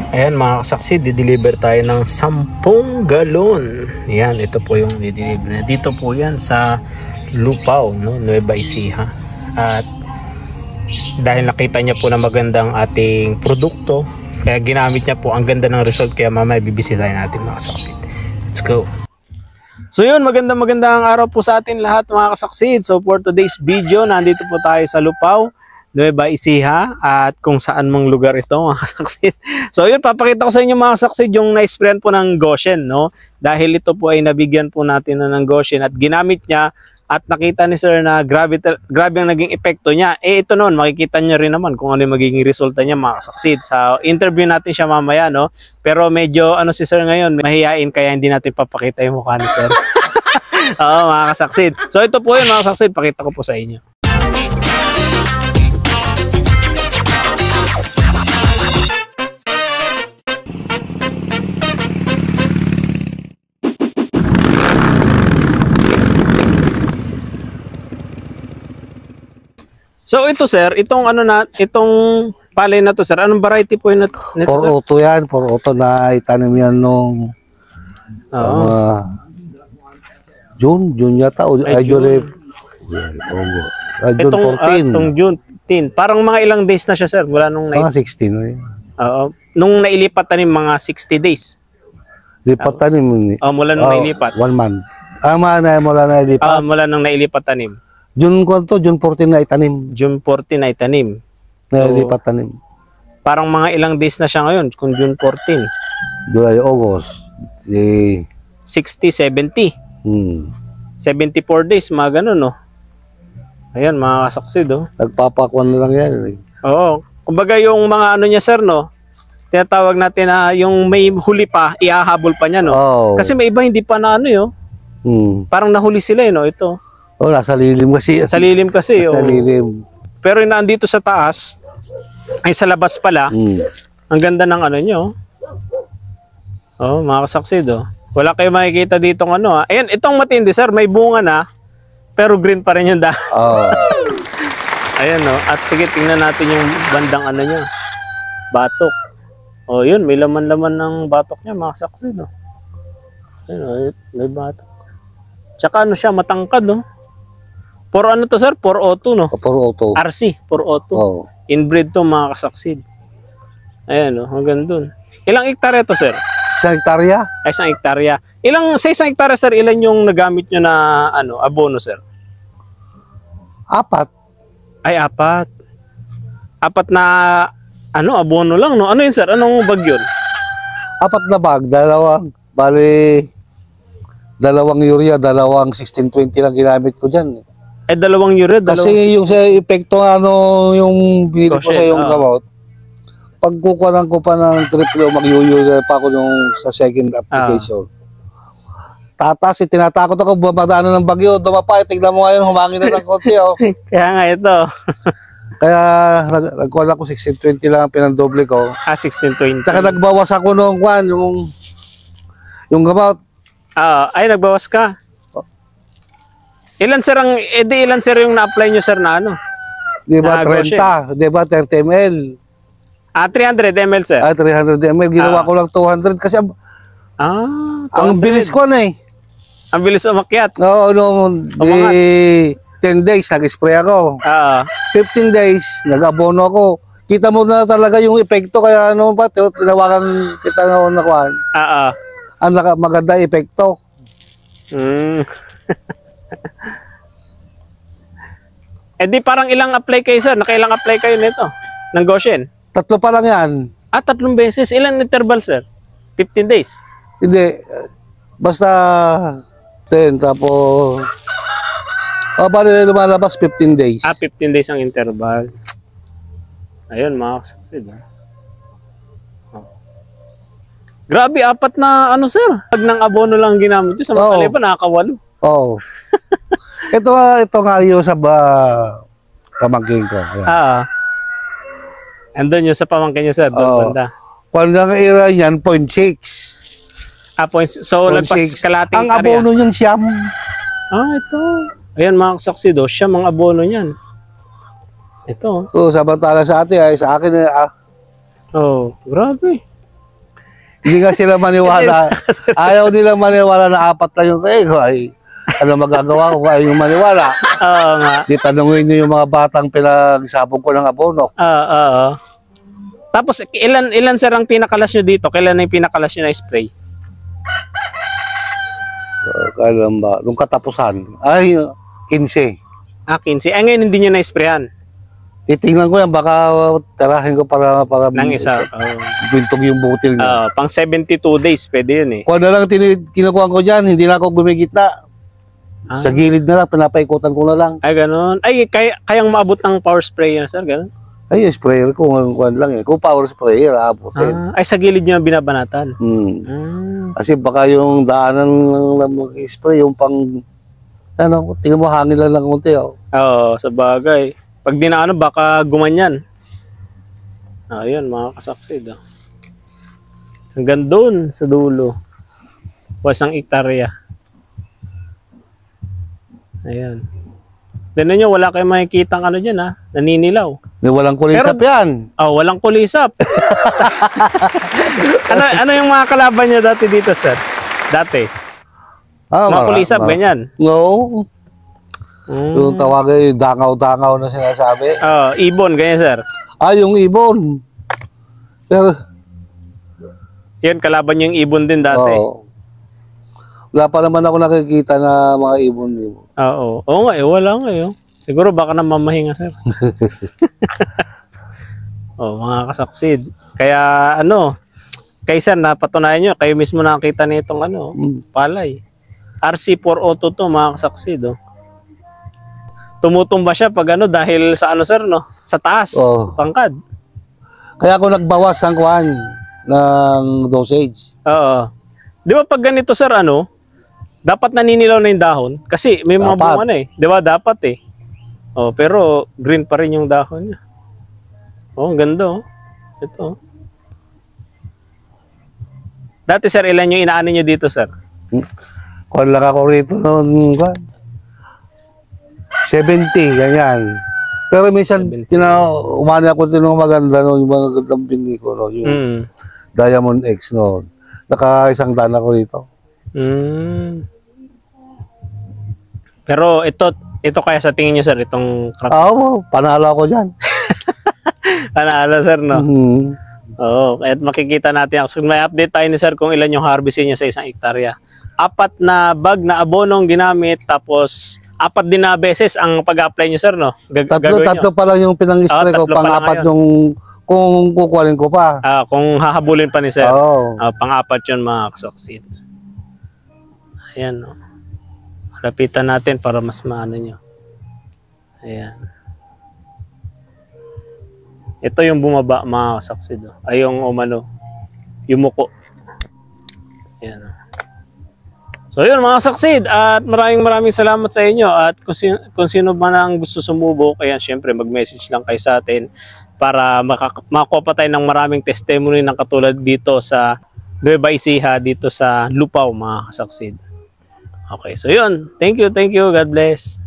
Ayan mga kasaksi, di-deliver tayo ng 10 galon. Ayan, ito po yung di-deliver. Dito po yan sa Lupao, no? Nueva Ecija. At dahil nakita niya po na magandang ating produkto, kaya ginamit niya po, ang ganda ng result. Kaya mamaya bibisitahin natin mga kasaksi. Let's go. So yun, magandang araw po sa atin lahat mga kasaksi. So for today's video, nandito po tayo sa Lupao, Nueva Ecija, at kung saan mang lugar ito mga kasaksi. So yun, papakita ko sa inyo mga kasaksi yung na-sprayan po ng Goshen, no? Dahil ito po ay nabigyan po natin ng Goshen at ginamit niya at nakita ni sir na grabe ang naging epekto niya. Eh ito noon, makikita niyo rin naman kung ano yung magiging resulta niya mga kasaksi. Sa interview natin siya mamaya, no? Pero medyo ano si sir ngayon, mahihain kaya hindi natin papakita yung mukha ni sir. Oo mga kasaksi. So ito po yun mga kasaksi, pakita ko po sa inyo. So ito sir, itong palay na to sir, anong variety po yun nito? 402 yan, 402 na itanim yan nung June yata, June 14. Itong June 10, parang mga ilang days na siya sir, mula nung mga 16. Nung nailipat tanim mga 60 days. Lipat tanim. Mula nung nailipat. 1 month. Mula na ilipat. Mula nung nailipat tanim. June 14 na itanim. June 14 na itanim. Nailipat tanim. Parang mga ilang days na siya ngayon kung June 14. July, August. 60, 70. 74 days, mga ganun, no? Ayan, mga kasaksi, do. Nagpapakwan na lang yan. Oo. Kumbaga yung mga ano niya, sir, no? Tinatawag natin na yung may huli pa, iahabol pa niya, no? Oh. Kasi may iba hindi pa na ano, yun. Parang nahuli sila, no? Ito. Nasa lilim kasi. Sa lilim kasi, Sa lilim. Pero yung nandito sa taas, ay sa labas pala, ang ganda ng ano nyo. Mga kasaksi, do. Wala kayo makikita ditong ano, ha. Ayan, itong matindi, sir, may bunga na, pero green pa rin yung Ayan, no. At sige, tingnan natin yung bandang ano nyo. Batok. Yun, may laman-laman ng batok niya, mga kasaksi, do. Ayan, may batok. Tsaka ano siya, matangkad, no. Ano to sir? 402, no? 402. RC, 402. Inbreed to mga kasaksid. Ayan, no? Hanggang dun. Ilang hektarya to sir? 1 hektarya? Ay, 1 hektarya. Sa 1 hektarya sir, ilan yung nagamit nyo na abono sir? 4. Ay, 4. 4 na abono lang, no? Ano yun sir? Anong bag yun? 4 na bag, dalawang urea, 1620 lang ginamit ko dyan. Ay, 2 urea, Kasi yung sa epekto yung binili ko sa yung gamot, pagkukunan ko pa ng triple, mag-urea pa ako nung sa second application. Tatas, tinatakot ako, bumadaanan ng bagyo, dumapa, tignan mo ngayon, humangin na ng konti. Kaya nga ito. Kaya nagkuhan ako, 1620 lang ang pinandoble ko. 1620. Tsaka nagbawas ako nung yung gamot. Ay, nagbawas ka. Ilan sir yung na-apply nyo sir na ano? Di ba 30? Di ba 30 ml? 300 ml sir? 300 ml. Ginawa ko lang 200 kasi ang bilis ko na eh. Ang bilis umakyat? Oo, nung 10 days nag-spray ako. 15 days nag-abono ako. Kita mo na talaga yung epekto kaya tinawagan kita noon na kuhan. Ang maganda epekto. Di parang ilang apply kayo sir? Nakailang apply kayo nito? Ng Goshen? 3 pa lang yan. 3 beses? Ilan interval sir? 15 days? Hindi. Basta 10 tapos bali lumalabas 15 days. 15 days ang interval. Ayun mga kasaksi. Grabe, 4 na sir. Pag ng abono lang ginamit yun, sa mga pa nakaka-8. Oo. ito nga yung sa pamangkin ko. Andun yung sa pamangkin nyo sir, doon banda. Kung ang era yan, 0.6. So, lagpas kalating ang abono niyan siyam. Ito. Ayan mga kasaksi, siyam ang abono niyan. Ito. Samantala sa atin, sa akin grabe. Hindi nga sila maniwala. Ayaw nilang maniwala na 4 lang yung kayo. Ay, ano magagawa ko kung ayaw yung maniwala? Oo nga. Di tanungin niyo yung mga batang pinagsabog ko ng abono. Oo. Tapos, ilan sir ang pinakalas nyo dito? Kailan na yung pinakalas nyo na spray? Kailan ba? Nung katapusan. Ay, 15. 15. Ay, ngayon hindi nyo na-sprayan. Titingnan ko yan, baka tirahin ko para Nang isa. bintog yung butil niya. Pang 72 days, pwede yun eh. Kung ano lang kinukuha ko dyan, hindi na ako gumigitna. Sa gilid na lang, pinapaikutan ko na lang. Ay, ganun. Ay, kayang maabot ng power spray yan, sir, ganun? Ay, sprayer ko, kuhan lang eh. Kung power sprayer, aabutin. Ay, sa gilid nyo binabanatan? Kasi baka yung daanan ng mag-spray, yung pang, ano, tingnan mo, hangin lang konti. Oo, sa bagay. Pag dinaano, baka gumanyan. Ayun, mga kasaksid. Hanggang doon sa dulo. Wasang hektarya. Ayan. Tignan nyo, wala kayong makikita ano dyan ha. Naninilaw. Walang kulisap yan. Walang kulisap. ano yung mga kalaban nyo dati dito, sir? Dati? Mga kulisap, ganyan? No. Yung tawagay, dangaw-dangaw na sinasabi. Ibon, ganyan, sir? Yung ibon. Pero, yan, kalaban yung ibon din dati. Wala pa naman ako nakikita na mga ibon. Oo nga, wala nga eh. Siguro baka na mamahinga, sir. Mga kasaksid. Kaya kay sir, napatunayan nyo, kayo mismo nakakita nitong palay. RC402 to, mga kasaksid. Tumutumba siya pag dahil sa sir, no? Sa taas, pangkad. Kaya ako nagbawas ng kuhan ng dosage. Oo. Di ba pag ganito, sir, dapat naninilaw na yung dahon kasi may mga bunga na eh. Di ba? Dapat eh. Pero green pa rin yung dahon niya. Ang ganda Ito. Dati, sir, ilan yung inaano nyo dito, sir? Kung lang ako rito noon, 70, ganyan. Pero minsan, umani ako maganda noon, yung mga gandang bingi ko noon, yung Diamond X noon. Naka-100 ako rito. Pero ito kaya sa tingin nyo, sir, itong crop? Panalo ako dyan. Panalo, sir, no? Kaya makikita natin. May update tayo ni sir kung ilan yung harvestin niya sa 1 hektarya. 4 na bag na abonong ginamit, tapos 4 din na beses ang pag-apply niyo, sir, no? Tatlo pa lang yung pinang-spray ko, pang-4 yung kung kukuhanin ko pa. Kung hahabulin pa ni sir. Pang-4 yun, mga kasaksid. Ayan, no? Lapitan natin para mas maano nyo. Ayan. Ito yung bumaba, mga kasaksid. Ay, yung yumuko. Ayan. So, yun, mga kasaksid. At maraming salamat sa inyo. At kung sino man ang gusto sumubok, ayan, syempre, mag-message lang kayo sa atin para makakuha pa tayo ng maraming testimony ng katulad dito sa Nueva Ecija, dito sa Lupao, mga kasaksid. Okay, so yun. Thank you. God bless.